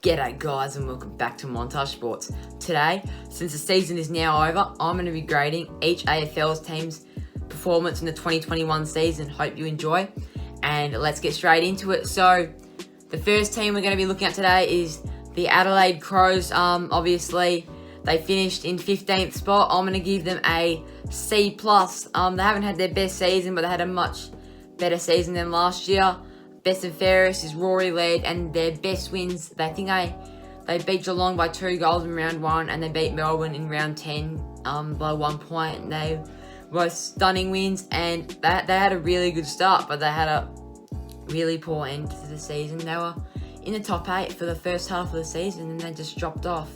G'day guys and welcome back to Montage Sports. Today, since the season is now over, I'm going to be grading each AFL's team's performance in the 2021 season. Hope you enjoy, and let's get straight into it. So, the first team we're going to be looking at today is the Adelaide Crows. Obviously, they finished in 15th spot. I'm going to give them a C+. They haven't had their best season, but they had a much better season than last year. Best and fairest is Rory Laird, and their best wins, they beat Geelong by 2 goals in round 1, and they beat Melbourne in round 10 by 1 point. And they were stunning wins, and they had a really good start, but they had a really poor end to the season. They were in the top 8 for the first half of the season, and they just dropped off.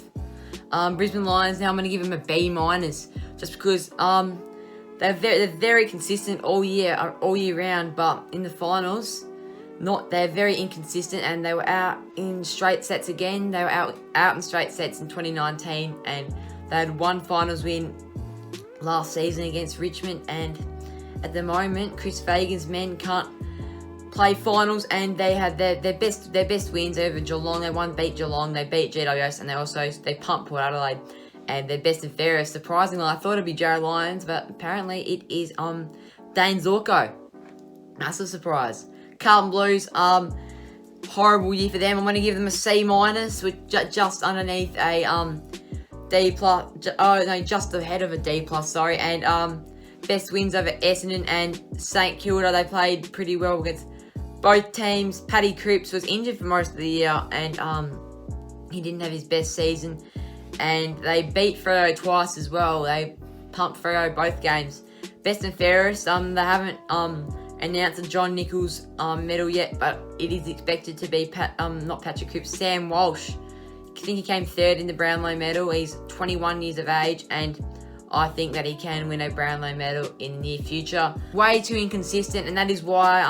Brisbane Lions, now I'm going to give them a B-, just because they're very consistent all year round, but in the finals, they're very inconsistent, and they were out in straight sets again. They were out in straight sets in 2019, and they had one finals win last season against Richmond. And at the moment, Chris Fagan's men can't play finals, and they had their best wins over Geelong. They beat Geelong, they beat GWS, and they pumped Port Adelaide. And their best and fairest, surprisingly, I thought it'd be Jarryd Lyons, but apparently it is Dane Zorko. Massive surprise. Carlton Blues, horrible year for them. I'm going to give them a C-, with just underneath a D+. Just ahead of a D+. Sorry. And best wins over Essendon and St Kilda. They played pretty well against both teams. Paddy Cripps was injured for most of the year, and he didn't have his best season. And they beat Freo twice as well. They pumped Freo both games. Best and fairest, they haven't announced the John Nichols medal yet, but it is expected to be not Patrick Cripps, Sam Walsh. I think he came third in the Brownlow medal. He's 21 years of age, and I think that he can win a Brownlow medal in the near future. Way too inconsistent, and that is why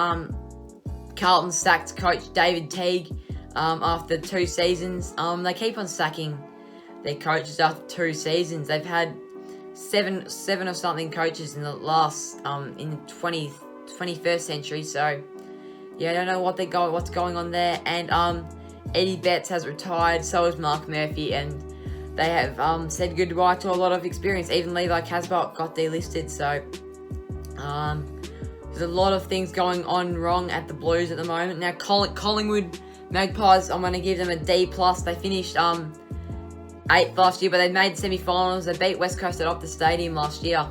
Carlton sacked coach David Teague after 2 seasons. They keep on sacking their coaches after 2 seasons. They've had seven or something coaches in the last in the 21st century. So yeah, I don't know what's going on there. And Eddie Betts has retired, so has Mark Murphy, and they have said goodbye to a lot of experience. Even Levi Casbolt got delisted. So there's a lot of things going on wrong at the Blues at the moment. Now Collingwood Magpies, I'm going to give them a D+. They finished 8th last year, but they made semi-finals. They beat West Coast at Optus Stadium last year,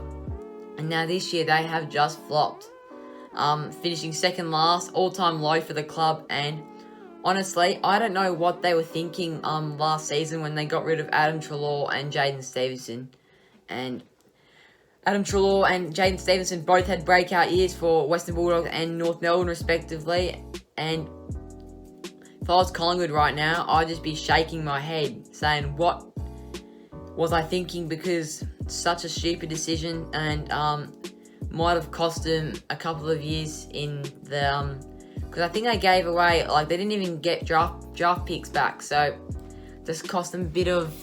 and now this year they have just flopped, finishing second last, all-time low for the club. And honestly, I don't know what they were thinking last season when they got rid of Adam Treloar and Jaden Stevenson. And Adam Treloar and Jaden Stevenson both had breakout years for Western Bulldogs and North Melbourne respectively. And if I was Collingwood right now, I'd just be shaking my head, saying, what was I thinking? Because it's such a stupid decision, and might have cost them a couple of years in the because I think they gave away, they didn't even get draft picks back, so just cost them a bit of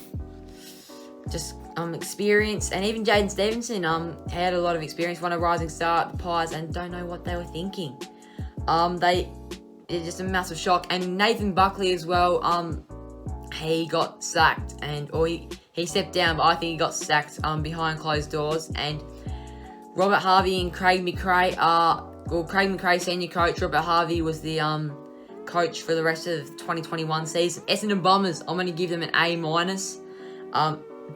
experience. And even Jaden Stevenson had a lot of experience, won a Rising Star at the Pies, and don't know what they were thinking. It's just a massive shock. And Nathan Buckley as well, he got sacked, or he stepped down, but I think he got sacked behind closed doors. And Robert Harvey and Craig McRae Craig McRae senior coach. Robert Harvey was the coach for the rest of the 2021 season. Essendon Bombers, I'm going to give them an A-.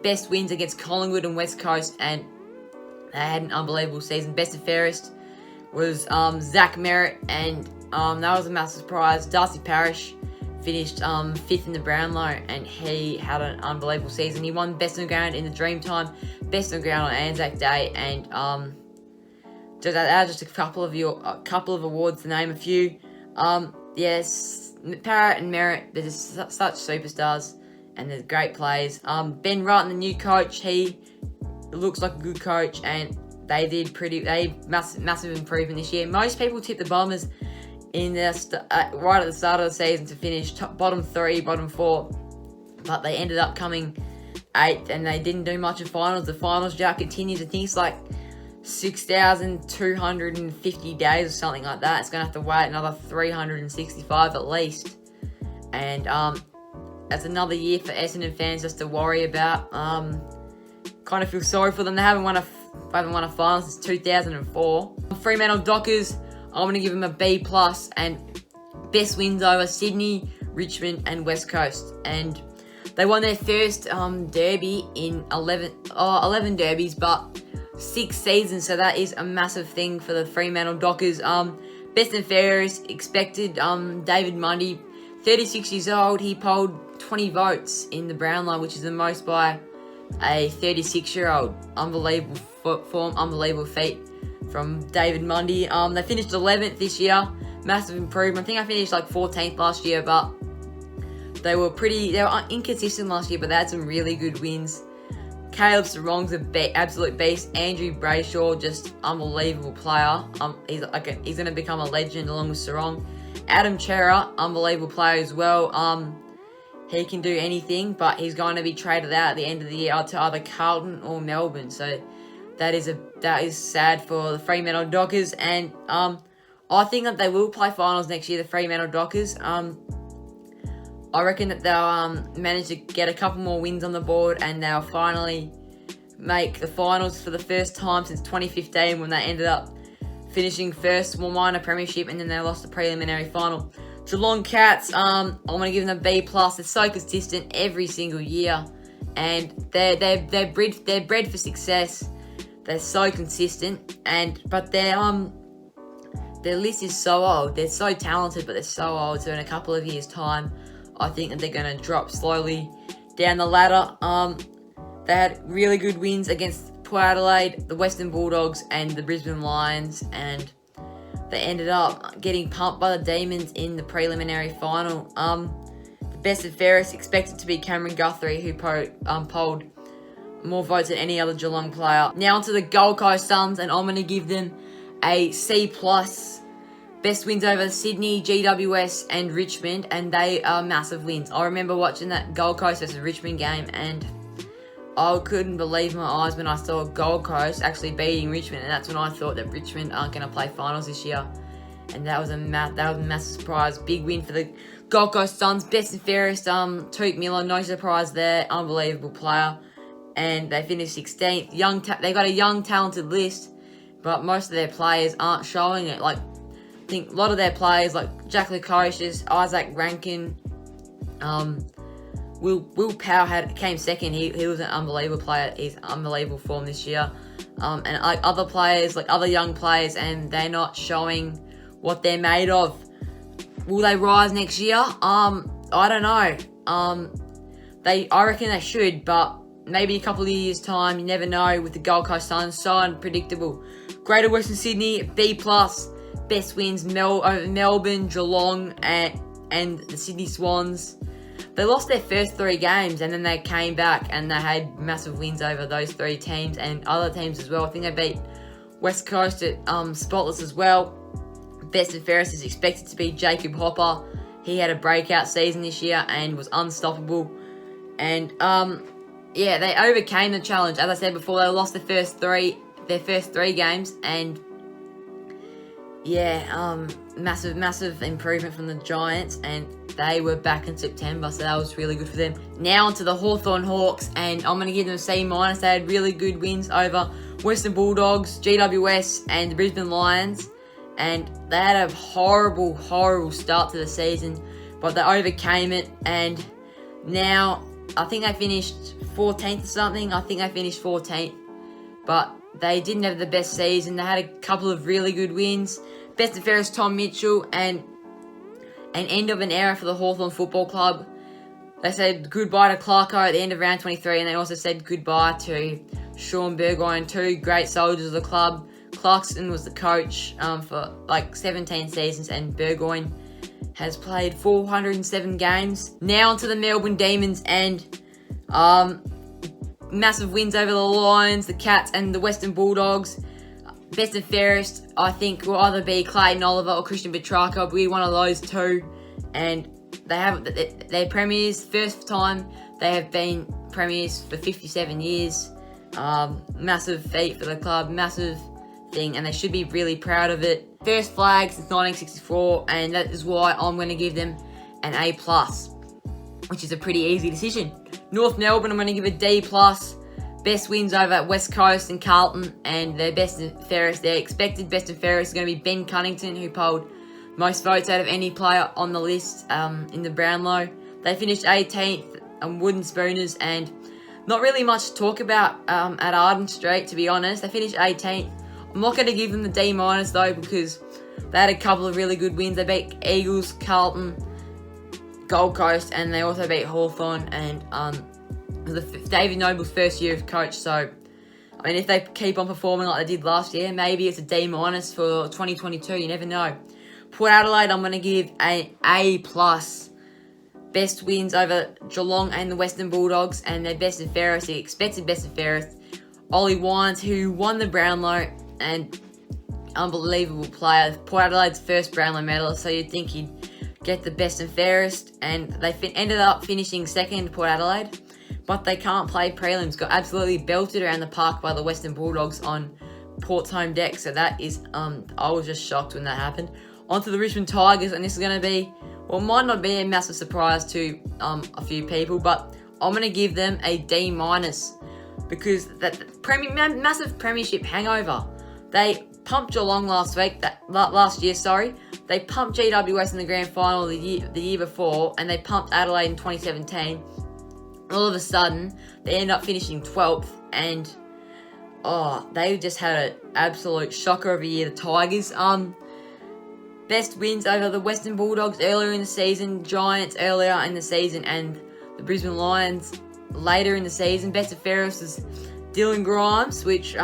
Best wins against Collingwood and West Coast, and they had an unbelievable season. Best and fairest was Zach Merritt, and that was a massive surprise. Darcy Parish finished 5th in the Brownlow, and he had an unbelievable season. He won Best on Ground in the Dreamtime, Best on Ground on Anzac Day, and just a couple of awards to name a few. Yes, Parrott and Merritt, they're just such superstars, and they're great players. Ben Wright, the new coach, he looks like a good coach, and they massive improvement this year. Most people tip the Bombers in their right at the start of the season to finish bottom 3, bottom 4, but they ended up coming 8th, and they didn't do much in finals. The finals drought continues. I think it's 6,250 days or something like that. It's going to have to wait another 365 at least. And that's another year for Essendon fans just to worry about. Kind of feel sorry for them. They haven't won a final since 2004. Fremantle Dockers, I'm going to give them a B+, and best wins over Sydney, Richmond and West Coast. And they won their first derby in 11 derbies, but 6 seasons, so that is a massive thing for the Fremantle Dockers. Best and fairest expected, David Mundy, 36 years old. He polled 20 votes in the Brownlow, which is the most by a 36-year-old. Unbelievable form, unbelievable feat from David Mundy. They finished 11th this year. Massive improvement. I think I finished like 14th last year, but they were inconsistent last year, but they had some really good wins. Caleb Sarong's an absolute beast. Andrew Brayshaw, just unbelievable player. He's going to become a legend along with Sarong. Adam Chera, unbelievable player as well. He can do anything, but he's going to be traded out at the end of the year to either Carlton or Melbourne. So that is sad for the Fremantle Dockers, and I think that they will play finals next year, the Fremantle Dockers. I reckon that they'll manage to get a couple more wins on the board, and they'll finally make the finals for the first time since 2015, when they ended up finishing first, won a premiership, and then they lost the preliminary final. Geelong Cats, I'm going to give them a B+. They're so consistent every single year, and they're bred for success. They're so consistent, but their list is so old. They're so talented, but they're so old. So in a couple of years' time, I think that they're going to drop slowly down the ladder. They had really good wins against Port Adelaide, the Western Bulldogs and the Brisbane Lions, and they ended up getting pumped by the Demons in the preliminary final. The best and fairest expected to be Cameron Guthrie, who polled more votes than any other Geelong player. Now onto the Gold Coast Suns, and I'm going to give them a C+. Best wins over Sydney, GWS and Richmond, and they are massive wins. I remember watching that Gold Coast versus Richmond game, and I couldn't believe my eyes when I saw Gold Coast actually beating Richmond, and that's when I thought that Richmond aren't going to play finals this year. And that was a massive surprise. Big win for the Gold Coast Suns. Best and fairest, Touk Miller, no surprise there. Unbelievable player. And they finished 16th. They got a young, talented list, but most of their players aren't showing it. Like, I think a lot of their players, like Jack Lukosius, Isaac Rankin, Will Powell came second. He was an unbelievable player. He's unbelievable form this year. And like other players, like other young players, and they're not showing what they're made of. Will they rise next year? I don't know. I reckon they should, but maybe a couple of years' time, you never know with the Gold Coast Suns, so unpredictable. Greater Western Sydney, B+. Best wins over Melbourne, Geelong, and the Sydney Swans. They lost their first 3 games, and then they came back and they had massive wins over those 3 teams and other teams as well. I think they beat West Coast at spotless as well. Best and fairest is expected to be Jacob Hopper. He had a breakout season this year and was unstoppable. And they overcame the challenge. As I said before, they lost their first three games, and massive improvement from the Giants, and they were back in September, so that was really good for them. Now onto the Hawthorn Hawks, and I'm going to give them a C-. They had really good wins over Western Bulldogs, GWS, and the Brisbane Lions, and they had a horrible start to the season, but they overcame it, and now I think they finished 14th or something. I think they finished 14th, but they didn't have the best season. They had a couple of really good wins. Best and fairest Tom Mitchell, and an end of an era for the Hawthorn Football Club. They said goodbye to Clarko at the end of round 23, and they also said goodbye to Sean Burgoyne, 2 great soldiers of the club. Clarkson was the coach for like 17 seasons, and Burgoyne has played 407 games. Now onto the Melbourne Demons, and massive wins over the Lions, the Cats, and the Western Bulldogs. Best and fairest, I think, will either be Clayton Oliver or Christian Petrarca. It'll be one of those 2. And they're premiers. First time they have been premiers for 57 years. Massive feat for the club, massive thing, and they should be really proud of it. First flag since 1964, and that is why I'm going to give them an A+. which is a pretty easy decision. North Melbourne, I'm going to give a D+. Best wins over West Coast and Carlton, and their best and fairest, their expected best and fairest is going to be Ben Cunnington, who polled most votes out of any player on the list in the Brownlow. They finished 18th on Wooden Spooners, and not really much to talk about at Arden Street, to be honest. They finished 18th. I'm not going to give them the D- though, because they had a couple of really good wins. They beat Eagles, Carlton, Gold Coast, and they also beat Hawthorn, and it was David Noble's first year of coach. So, I mean, if they keep on performing like they did last year, maybe it's a D- for 2022. You never know. Port Adelaide, I'm going to give an A+. Best wins over Geelong and the Western Bulldogs, and their best and fairest, the expected best and fairest, Ollie Wines, who won the Brownlow, and unbelievable player. Port Adelaide's first Brownlow medalist, so you'd think he'd get the best and fairest, and they ended up finishing second, Port Adelaide, but they can't play prelims. Got absolutely belted around the park by the Western Bulldogs on Port's home deck, so that is, I was just shocked when that happened. On to the Richmond Tigers, and this is going to be, well, might not be a massive surprise to a few people, but I'm going to give them a D- because that massive premiership hangover. They pumped Geelong last year. They pumped GWS in the grand final the year before, and they pumped Adelaide in 2017. All of a sudden, they end up finishing 12th, and they just had an absolute shocker of a year. The Tigers, best wins over the Western Bulldogs earlier in the season, Giants earlier in the season, and the Brisbane Lions later in the season. Best and fairest is Dylan Grimes, which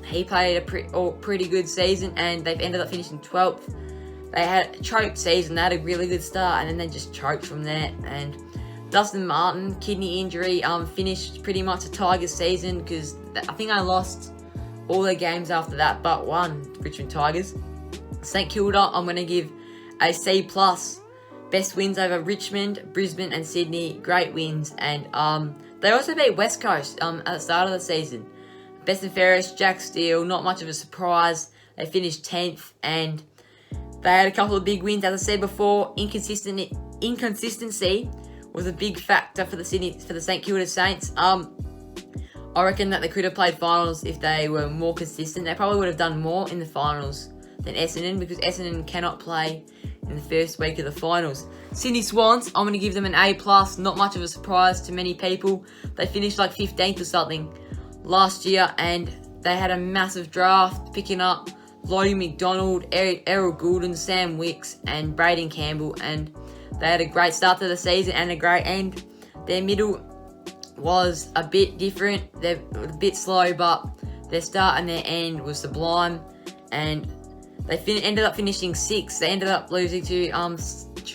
he played a pretty good season, and they've ended up finishing 12th. They had a choked season. They had a really good start, and then they just choked from there. And Dustin Martin, kidney injury, finished pretty much a Tigers season, because I think I lost all their games after that but one, Richmond Tigers. St Kilda, I'm going to give a C+. Best wins over Richmond, Brisbane and Sydney. Great wins. And they also beat West Coast at the start of the season. Best and fairest, Jack Steele. Not much of a surprise. They finished 10th, and they had a couple of big wins. As I said before, inconsistency was a big factor for the St Kilda Saints. I reckon that they could have played finals if they were more consistent. They probably would have done more in the finals than Essendon, because Essendon cannot play in the first week of the finals. Sydney Swans, I'm going to give them an A+. Not much of a surprise to many people. They finished like 15th or something last year, and they had a massive draft, picking up Lottie McDonald, Errol Goulden, Sam Wicks, and Braden Campbell, and they had a great start to the season and a great end. Their middle was a bit different. They're a bit slow, but their start and their end was sublime, and they ended up finishing 6th. They ended up losing to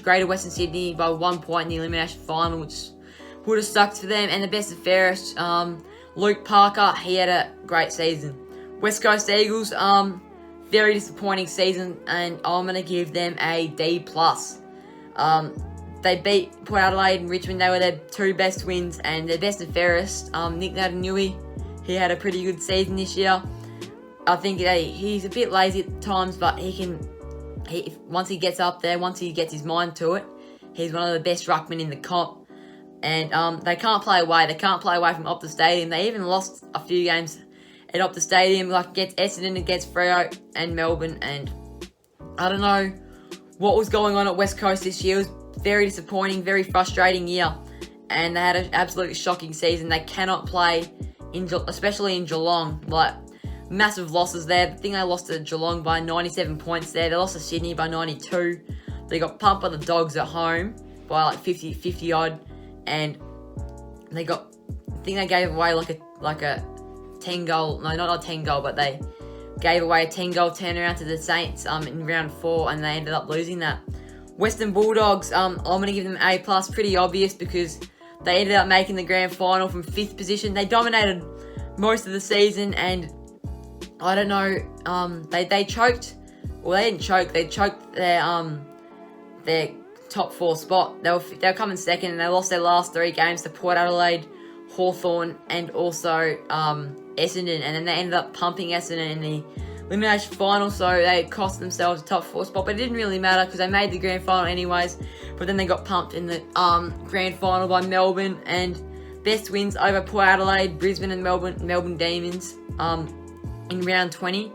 Greater Western Sydney by 1 point in the elimination final, which would have sucked for them. And the best and fairest, Luke Parker, he had a great season. West Coast Eagles, very disappointing season, and I'm going to give them a D+. They beat Port Adelaide and Richmond. They were their two best wins, and their best and fairest, Nick Naitanui, he had a pretty good season this year. I think he's a bit lazy at times, but once he gets up there, once he gets his mind to it, he's one of the best ruckmen in the comp. And they can't play away. They can't play away from Optus Stadium. They even lost a few games at Optus Stadium, like against Essendon, against Freo and Melbourne. And I don't know what was going on at West Coast this year. It was very disappointing, very frustrating year. And they had an absolutely shocking season. They cannot play, especially in Geelong. Like, massive losses there. I think they lost to Geelong by 97 points there. They lost to Sydney by 92. They got pumped by the Dogs at home by like 50 odd, and I think they gave away like a 10 goal. No, not a 10 goal, but they gave away a 10 goal turnaround to the Saints in round 4, and they ended up losing that. Western Bulldogs, I'm going to give them A+. Pretty obvious, because they ended up making the grand final from 5th position. They dominated most of the season, and I don't know, they choked. Well, they didn't choke. They choked their top 4 spot. They were coming second, and they lost their last 3 games to Port Adelaide, Hawthorn, and also Essendon. And then they ended up pumping Essendon in the elimination final, so they cost themselves a top 4 spot, but it didn't really matter because they made the grand final anyways. But then they got pumped in the grand final by Melbourne, and best wins over Port Adelaide, Brisbane, and Melbourne Demons in round 20.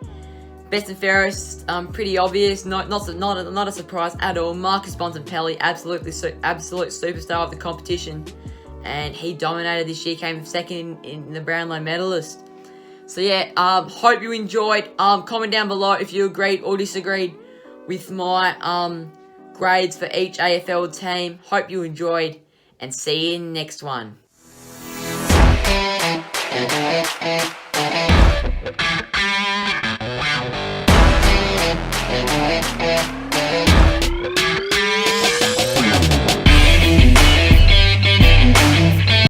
Best and fairest, pretty obvious, not a surprise at all. Marcus Bontempelli, absolute superstar of the competition, and he dominated this year. Came second in the Brownlow medalist. So yeah, hope you enjoyed. Comment down below if you agreed or disagreed with my grades for each AFL team. Hope you enjoyed, and see you in the next one.